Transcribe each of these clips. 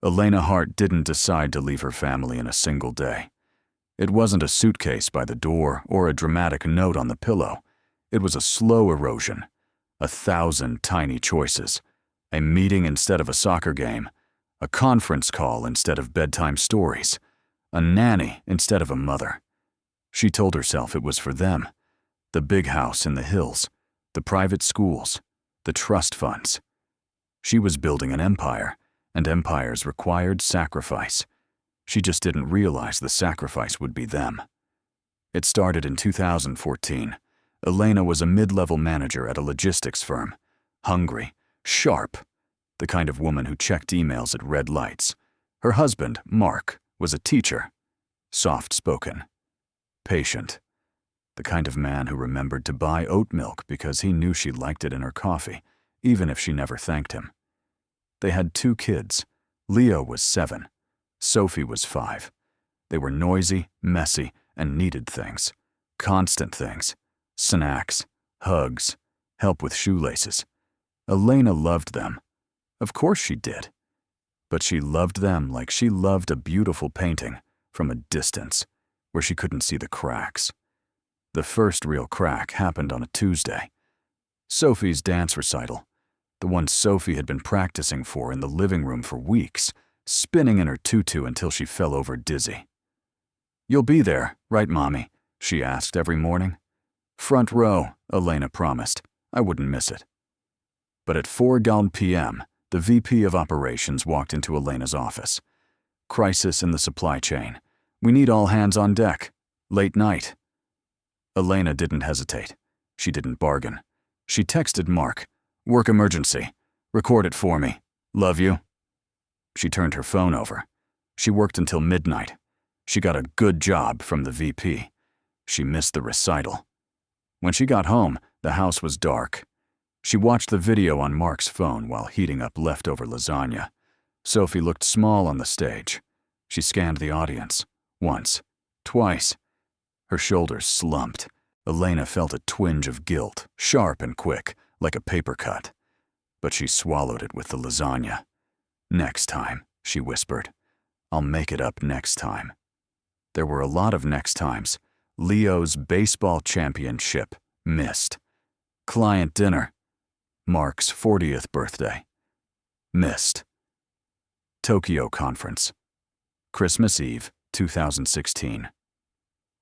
Elena Hart didn't decide to leave her family in a single day. It wasn't a suitcase by the door or a dramatic note on the pillow. It was a slow erosion, 1,000 tiny choices, a meeting instead of a soccer game, a conference call instead of bedtime stories, a nanny instead of a mother. She told herself it was for them, the big house in the hills, the private schools, the trust funds. She was building an empire, and empires required sacrifice. She just didn't realize the sacrifice would be them. It started in 2014. Elena was a mid-level manager at a logistics firm, hungry, sharp, the kind of woman who checked emails at red lights. Her husband, Mark, was a teacher, soft-spoken, patient, the kind of man who remembered to buy oat milk because he knew she liked it in her coffee, even if she never thanked him. They had 2 kids. Leo was 7. Sophie was 5. They were noisy, messy, and needed things. Constant things. Snacks, hugs, help with shoelaces. Elena loved them. Of course she did. But she loved them like she loved a beautiful painting from a distance, where she couldn't see the cracks. The first real crack happened on a Tuesday. Sophie's dance recital, the one Sophie had been practicing for in the living room for weeks, spinning in her tutu until she fell over dizzy. "You'll be there, right, Mommy?" she asked every morning. "Front row," Elena promised. I wouldn't miss it. But at 4 p.m., the VP of Operations walked into Elena's office. "Crisis in the supply chain. We need all hands on deck. Late night." Elena didn't hesitate. She didn't bargain. She texted Mark, "Work emergency. Record it for me. Love you." She turned her phone over. She worked until midnight. She got a good job from the VP. She missed the recital. When she got home, the house was dark. She watched the video on Mark's phone while heating up leftover lasagna. Sophie looked small on the stage. She scanned the audience. Once. Twice. Her shoulders slumped. Elena felt a twinge of guilt, sharp and quick, like a paper cut. But she swallowed it with the lasagna. "Next time," she whispered. "I'll make it up next time." There were a lot of next times. Leo's baseball championship, missed. Client dinner. Mark's 40th birthday, missed. Tokyo conference. Christmas Eve, 2016.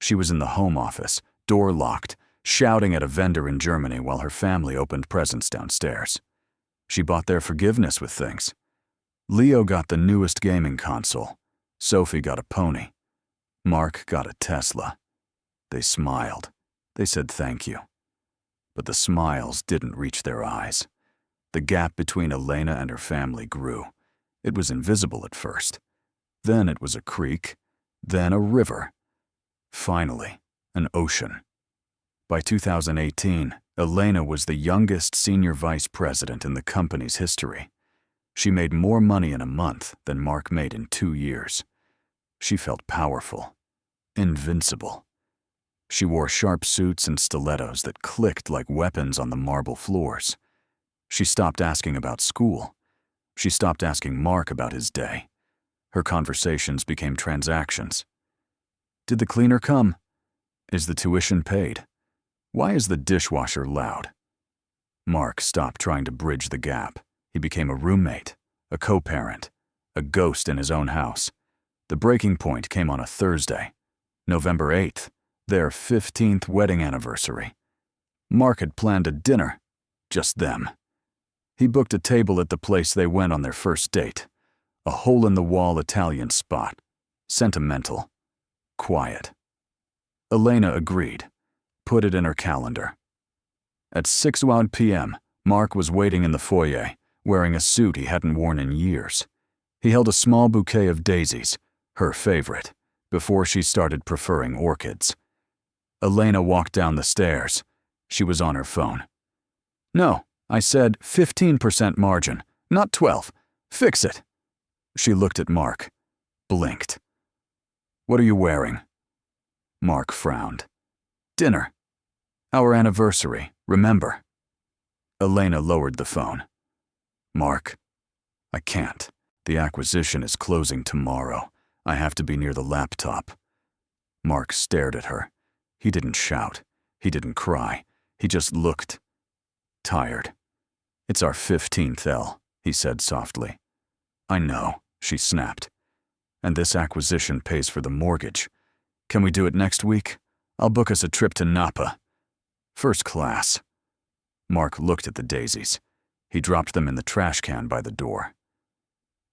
She was in the home office, door locked, shouting at a vendor in Germany while her family opened presents downstairs. She bought their forgiveness with things. Leo got the newest gaming console. Sophie got a pony. Mark got a Tesla. They smiled. They said thank you. But the smiles didn't reach their eyes. The gap between Elena and her family grew. It was invisible at first. Then it was a creek, then a river. Finally, an ocean. By 2018, Elena was the youngest senior vice president in the company's history. She made more money in a month than Mark made in 2 years. She felt powerful, invincible. She wore sharp suits and stilettos that clicked like weapons on the marble floors. She stopped asking about school. She stopped asking Mark about his day. Her conversations became transactions. Did the cleaner come? Is the tuition paid? Why is the dishwasher loud? Mark stopped trying to bridge the gap. He became a roommate, a co-parent, a ghost in his own house. The breaking point came on a Thursday, November 8th, their 15th wedding anniversary. Mark had planned a dinner, just them. He booked a table at the place they went on their first date, a hole-in-the-wall Italian spot, sentimental, quiet. Elena agreed, put it in her calendar. At 6 p.m., Mark was waiting in the foyer, wearing a suit he hadn't worn in years. He held a small bouquet of daisies, her favorite, before she started preferring orchids. Elena walked down the stairs. She was on her phone. "No, I said 15% margin, not 12. Fix it." She looked at Mark, blinked. "What are you wearing?" Mark frowned. "Dinner. Our anniversary, remember?" Elena lowered the phone. "Mark, I can't. The acquisition is closing tomorrow. I have to be near the laptop. Mark stared at her. He didn't shout. He didn't cry. He just looked tired. It's our 15th L, he said softly. I know, she snapped. And this acquisition pays for the mortgage. Can we do it next week? I'll book us a trip to Napa. First class. Mark looked at the daisies. He dropped them in the trash can by the door.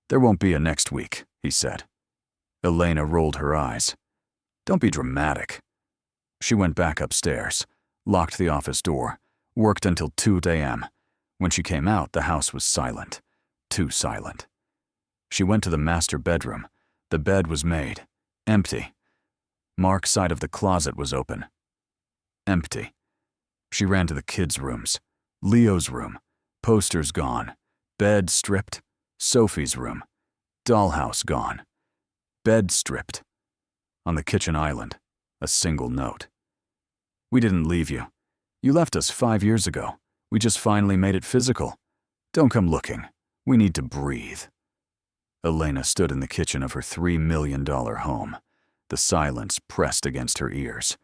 There won't be a next week, he said. Elena rolled her eyes. Don't be dramatic. She went back upstairs, locked the office door, worked until 2 a.m. When she came out, the house was silent. Too silent. She went to the master bedroom. The bed was made. Empty. Mark's side of the closet was open. Empty. She ran to the kids' rooms. Leo's room. Posters gone. Bed stripped. Sophie's room. Dollhouse gone. Bed stripped. On the kitchen island, a single note. We didn't leave you. You left us 5 years ago. We just finally made it physical. Don't come looking. We need to breathe. Elena stood in the kitchen of her $3 million home. The silence pressed against her ears.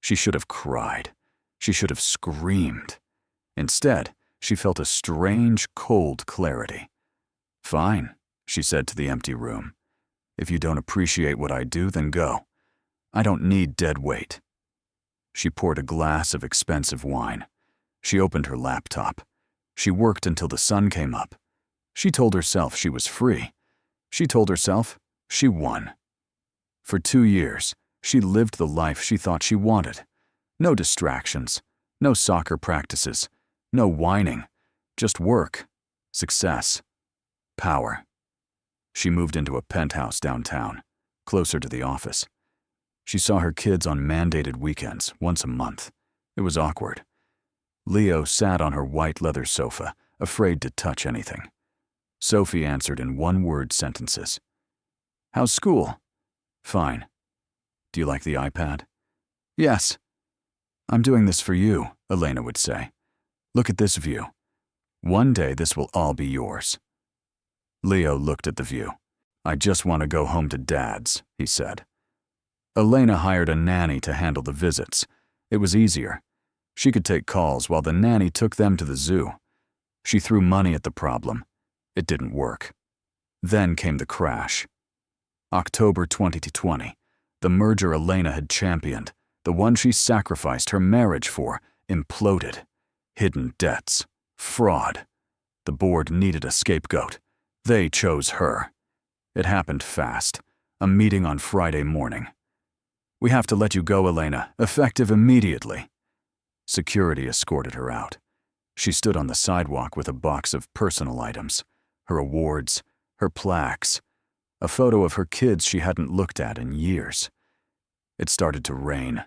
She should have cried. She should have screamed. Instead, she felt a strange, cold clarity. Fine, she said to the empty room. If you don't appreciate what I do, then go. I don't need dead weight. She poured a glass of expensive wine. She opened her laptop. She worked until the sun came up. She told herself she was free. She told herself she won. For 2 years, she lived the life she thought she wanted. No distractions, no soccer practices, no whining, just work, success, power. She moved into a penthouse downtown, closer to the office. She saw her kids on mandated weekends, once a month. It was awkward. Leo sat on her white leather sofa, afraid to touch anything. Sophie answered in one-word sentences. How's school? Fine. Do you like the iPad? Yes. I'm doing this for you, Elena would say. Look at this view. One day this will all be yours. Leo looked at the view. I just want to go home to Dad's, he said. Elena hired a nanny to handle the visits. It was easier. She could take calls while the nanny took them to the zoo. She threw money at the problem. It didn't work. Then came the crash. October 2020, the merger Elena had championed, the one she sacrificed her marriage for, imploded. Hidden debts. Fraud. The board needed a scapegoat. They chose her. It happened fast. A meeting on Friday morning. We have to let you go, Elena, effective immediately. Security escorted her out. She stood on the sidewalk with a box of personal items, her awards, her plaques, a photo of her kids she hadn't looked at in years. It started to rain.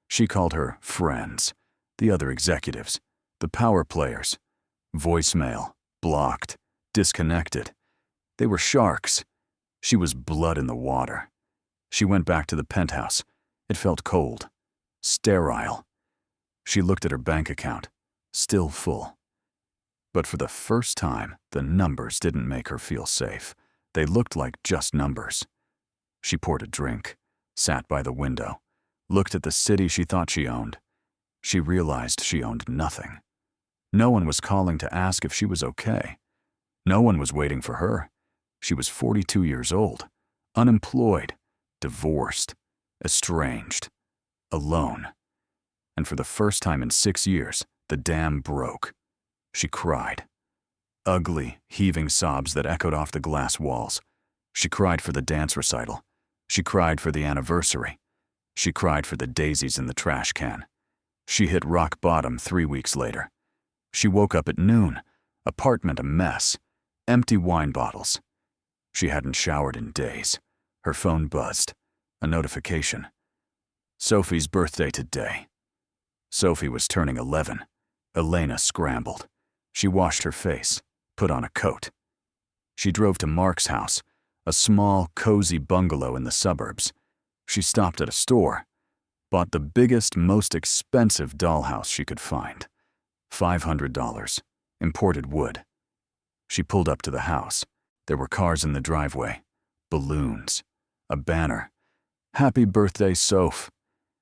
She called her friends, the other executives, the power players. Voicemail, blocked, disconnected. They were sharks. She was blood in the water. She went back to the penthouse. It felt cold, sterile. She looked at her bank account, still full. But for the first time, the numbers didn't make her feel safe. They looked like just numbers. She poured a drink, sat by the window, looked at the city she thought she owned. She realized she owned nothing. No one was calling to ask if she was okay. No one was waiting for her. She was 42 years old, unemployed, divorced, estranged, alone. And for the first time in 6 years, the dam broke. She cried. Ugly, heaving sobs that echoed off the glass walls. She cried for the dance recital. She cried for the anniversary. She cried for the daisies in the trash can. She hit rock bottom 3 weeks later. She woke up at noon, apartment a mess, empty wine bottles. She hadn't showered in days. Her phone buzzed. A notification. Sophie's birthday today. Sophie was turning 11. Elena scrambled. She washed her face, put on a coat. She drove to Mark's house, a small, cozy bungalow in the suburbs. She stopped at a store, bought the biggest, most expensive dollhouse she could find. $500, imported wood. She pulled up to the house. There were cars in the driveway, balloons, a banner. Happy birthday, Soph.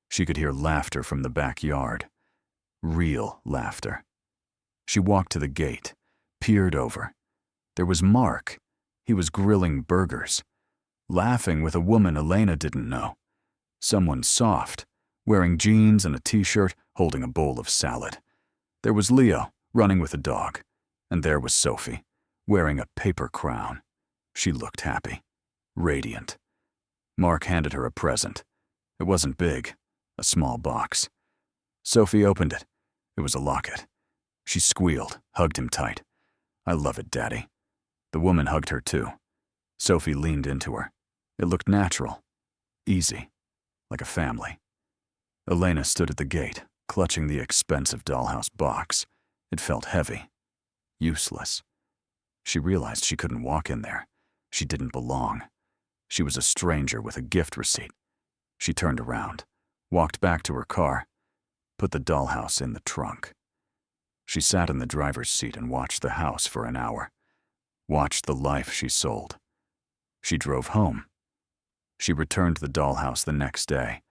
She could hear laughter from the backyard. Real laughter. She walked to the gate, peered over. There was Mark. He was grilling burgers, laughing with a woman Elena didn't know. Someone soft, wearing jeans and a t-shirt, holding a bowl of salad. There was Leo, running with a dog. And there was Sophie, wearing a paper crown. She looked happy, radiant. Mark handed her a present. It wasn't big, a small box. Sophie opened it. It was a locket. She squealed, hugged him tight. I love it, Daddy. The woman hugged her too. Sophie leaned into her. It looked natural, easy, like a family. Elena stood at the gate, clutching the expensive dollhouse box. It felt heavy, useless. She realized she couldn't walk in there. She didn't belong. She was a stranger with a gift receipt. She turned around, walked back to her car, put the dollhouse in the trunk. She sat in the driver's seat and watched the house for an hour, watched the life she sold. She drove home. She returned the dollhouse the next day.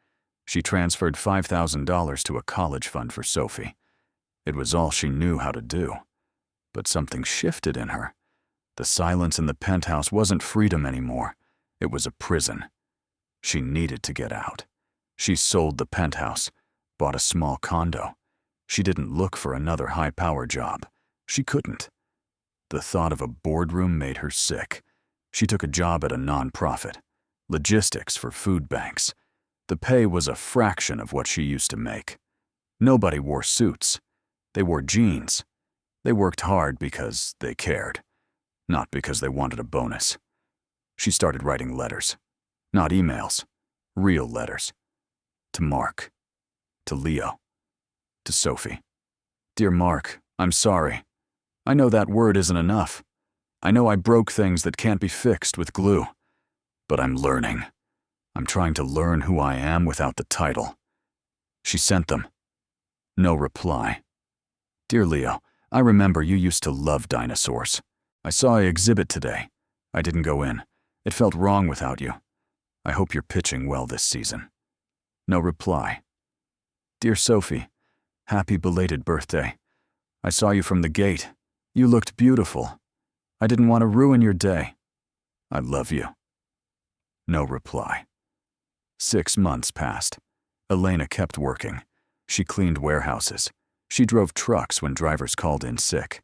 She transferred $5,000 to a college fund for Sophie. It was all she knew how to do. But something shifted in her. The silence in the penthouse wasn't freedom anymore. It was a prison. She needed to get out. She sold the penthouse, bought a small condo. She didn't look for another high-power job. She couldn't. The thought of a boardroom made her sick. She took a job at a nonprofit, logistics for food banks. The pay was a fraction of what she used to make. Nobody wore suits. They wore jeans. They worked hard because they cared, not because they wanted a bonus. She started writing letters. Not emails, real letters. To Mark, to Leo, to Sophie. Dear Mark, I'm sorry. I know that word isn't enough. I know I broke things that can't be fixed with glue. But I'm learning. I'm trying to learn who I am without the title. She sent them. No reply. Dear Leo, I remember you used to love dinosaurs. I saw an exhibit today. I didn't go in. It felt wrong without you. I hope you're pitching well this season. No reply. Dear Sophie, happy belated birthday. I saw you from the gate. You looked beautiful. I didn't want to ruin your day. I love you. No reply. 6 months passed. Elena kept working. She cleaned warehouses. She drove trucks when drivers called in sick.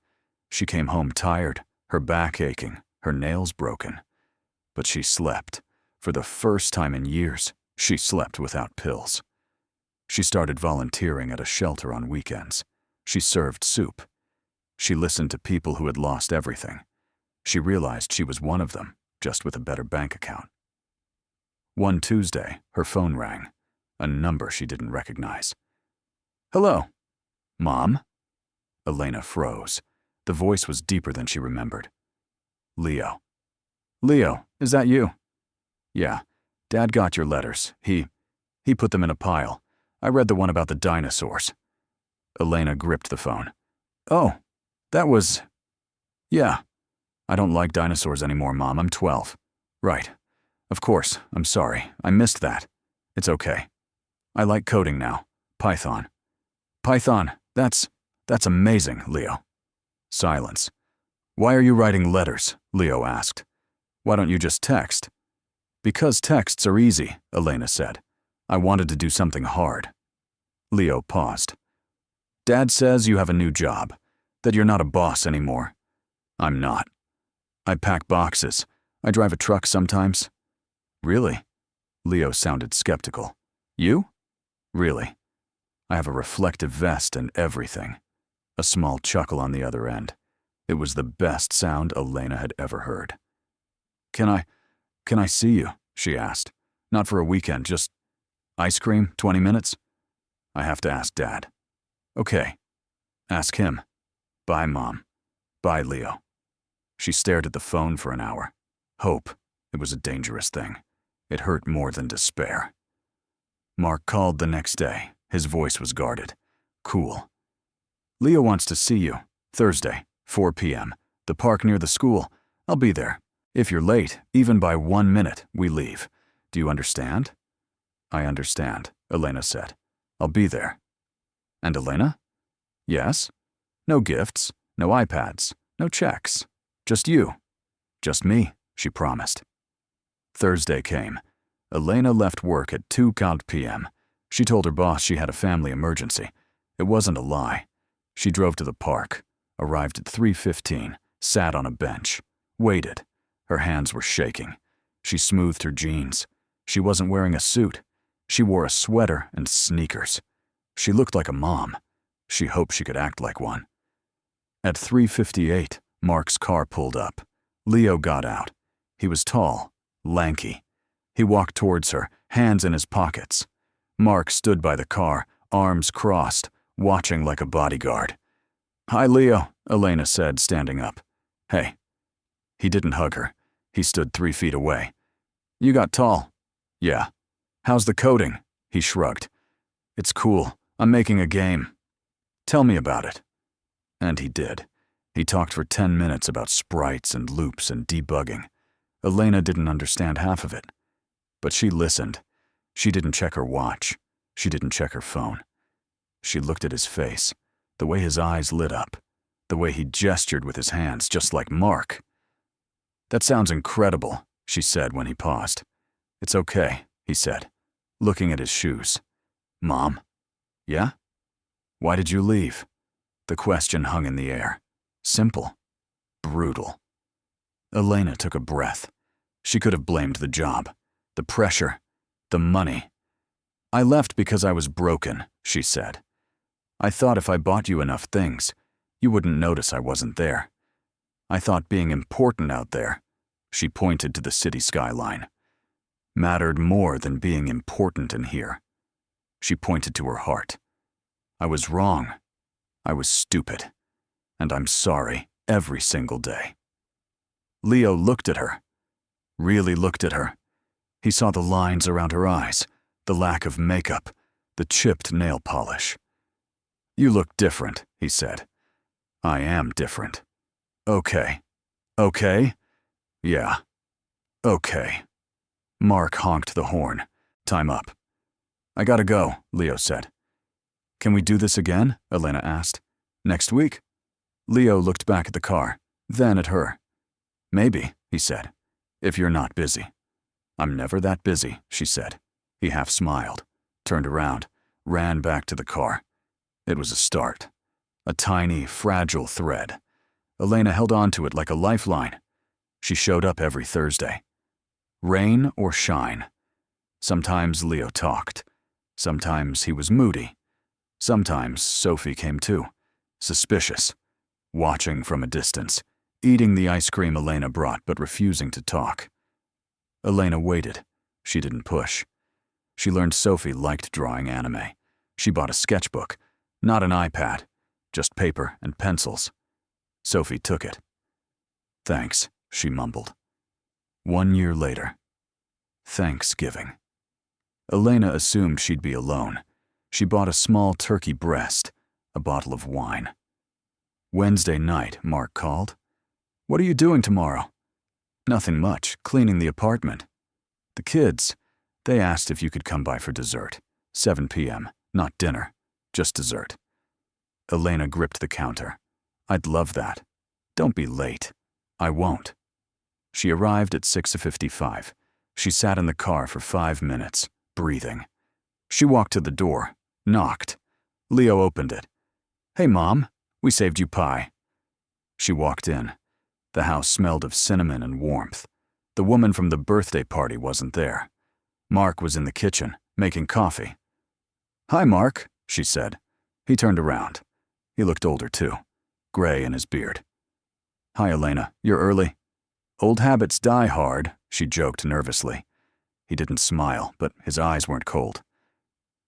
She came home tired, her back aching, her nails broken. But she slept. For the first time in years, she slept without pills. She started volunteering at a shelter on weekends. She served soup. She listened to people who had lost everything. She realized she was one of them, just with a better bank account. One Tuesday, her phone rang, a number she didn't recognize. Hello? Mom? Elena froze. The voice was deeper than she remembered. Leo. Leo, is that you? Yeah, Dad got your letters. He put them in a pile. I read the one about the dinosaurs. Elena gripped the phone. Oh, that was... Yeah. I don't like dinosaurs anymore, Mom. I'm 12. Right. Of course, I'm sorry. I missed that. It's okay. I like coding now. Python. Python, that's amazing, Leo. Silence. Why are you writing letters? Leo asked. Why don't you just text? Because texts are easy, Elena said. I wanted to do something hard. Leo paused. Dad says you have a new job, that you're not a boss anymore. I'm not. I pack boxes. I drive a truck sometimes. Really? Leo sounded skeptical. You? Really? I have a reflective vest and everything. A small chuckle on the other end. It was the best sound Elena had ever heard. Can I see you? She asked. Not for a weekend, just ice cream, 20 minutes? I have to ask Dad. Okay. Ask him. Bye, Mom. Bye, Leo. She stared at the phone for an hour. Hope. It was a dangerous thing. It hurt more than despair. Mark called the next day. His voice was guarded. Cool. Leo wants to see you. Thursday, 4 p.m. The park near the school. I'll be there. If you're late, even by 1 minute, we leave. Do you understand?" "I understand," Elena said. "I'll be there." "And Elena?" "Yes?" "No gifts, no iPads, no checks. Just you." "Just me," she promised. Thursday came. Elena left work at 2:00 p.m. She told her boss she had a family emergency. It wasn't a lie. She drove to the park, arrived at 3:15, sat on a bench, waited. Her hands were shaking. She smoothed her jeans. She wasn't wearing a suit. She wore a sweater and sneakers. She looked like a mom. She hoped she could act like one. At 3:58, Mark's car pulled up. Leo got out. He was tall, lanky. He walked towards her, hands in his pockets. Mark stood by the car, arms crossed, watching like a bodyguard. "Hi, Leo," Elena said, standing up. "Hey." He didn't hug her. He stood 3 feet away. "You got tall." "Yeah." "How's the coding?" He shrugged. "It's cool. I'm making a game." "Tell me about it." And he did. He talked for 10 minutes about sprites and loops and debugging. Elena didn't understand half of it. But she listened. She didn't check her watch. She didn't check her phone. She looked at his face, the way his eyes lit up, the way he gestured with his hands, just like Mark. "That sounds incredible," she said when he paused. "It's okay," he said, looking at his shoes. "Mom?" "Yeah?" "Why did you leave?" The question hung in the air. Simple. Brutal. Elena took a breath. She could have blamed the job, the pressure, the money. "I left because I was broken," she said. "I thought if I bought you enough things, you wouldn't notice I wasn't there. I thought being important out there," she pointed to the city skyline, "mattered more than being important in here." She pointed to her heart. "I was wrong. I was stupid. And I'm sorry every single day." Leo looked at her. Really looked at her. He saw the lines around her eyes, the lack of makeup, the chipped nail polish. "You look different," he said. "I am different." "Okay." "Okay?" "Yeah." "Okay." Mark honked the horn. "Time up." "I gotta go," Leo said. "Can we do this again?" Elena asked. "Next week?" Leo looked back at the car, then at her. "Maybe," he said, "if you're not busy." "I'm never that busy," she said. He half smiled, turned around, ran back to the car. It was a start. A tiny, fragile thread. Elena held on to it like a lifeline. She showed up every Thursday. Rain or shine. Sometimes Leo talked. Sometimes he was moody. Sometimes Sophie came too, suspicious, watching from a distance, eating the ice cream Elena brought but refusing to talk. Elena waited. She didn't push. She learned Sophie liked drawing anime. She bought a sketchbook, not an iPad, just paper and pencils. Sophie took it. "Thanks," she mumbled. 1 year later. Thanksgiving. Elena assumed she'd be alone. She bought a small turkey breast, a bottle of wine. Wednesday night, Mark called. "What are you doing tomorrow?" "Nothing much, cleaning the apartment." "The kids, they asked if you could come by for dessert. 7 p.m., not dinner, just dessert." Elena gripped the counter. "I'd love that. Don't be late." "I won't." She arrived at 6:55. She sat in the car for 5 minutes, breathing. She walked to the door, knocked. Leo opened it. "Hey, Mom, we saved you pie." She walked in. The house smelled of cinnamon and warmth. The woman from the birthday party wasn't there. Mark was in the kitchen, making coffee. "Hi, Mark," she said. He turned around. He looked older too, gray in his beard. "Hi, Elena, you're early." "Old habits die hard," she joked nervously. He didn't smile, but his eyes weren't cold.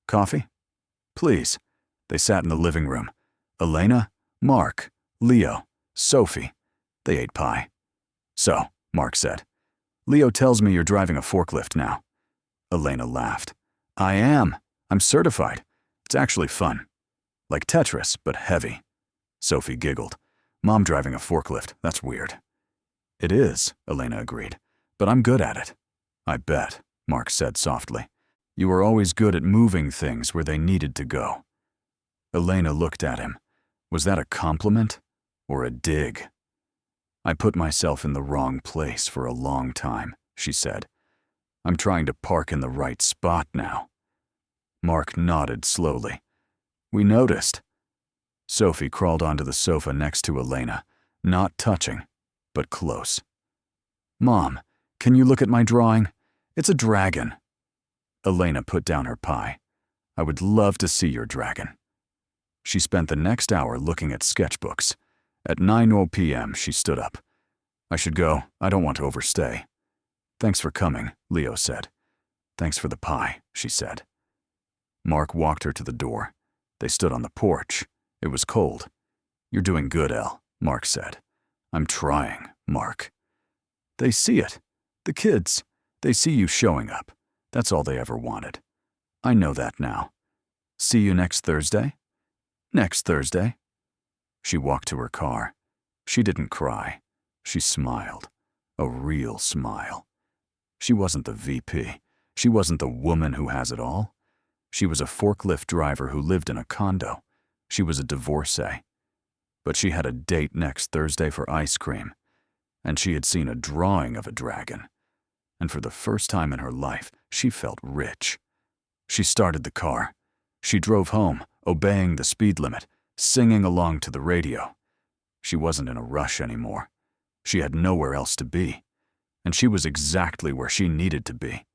"Coffee?" "Please." They sat in the living room. Elena, Mark, Leo, Sophie. They ate pie. "So," Mark said, "Leo tells me you're driving a forklift now." Elena laughed. "I am. I'm certified. It's actually fun. Like Tetris, but heavy." Sophie giggled. "Mom driving a forklift, that's weird." It is, Elena agreed, but I'm good at it. I bet, Mark said softly. You were always good at moving things where they needed to go. Elena looked at him. Was that a compliment or a dig? I put myself in the wrong place for a long time, she said. I'm trying to park in the right spot now. Mark nodded slowly. We noticed. Sophie crawled onto the sofa next to Elena, not touching, but close. Mom, can you look at my drawing? It's a dragon. Elena put down her pie. I would love to see your dragon. She spent the next hour looking at sketchbooks. At 9 p.m., she stood up. I should go. I don't want to overstay. Thanks for coming, Leo said. Thanks for the pie, she said. Mark walked her to the door. They stood on the porch. It was cold. You're doing good, Elle, Mark said. I'm trying, Mark. They see it. The kids. They see you showing up. That's all they ever wanted. I know that now. See you next Thursday? Next Thursday. She walked to her car. She didn't cry. She smiled. A real smile. She wasn't the VP. She wasn't the woman who has it all. She was a forklift driver who lived in a condo. She was a divorcee. But she had a date next Thursday for ice cream. And she had seen a drawing of a dragon. And for the first time in her life, she felt rich. She started the car. She drove home, obeying the speed limit, singing along to the radio. She wasn't in a rush anymore. She had nowhere else to be. And she was exactly where she needed to be.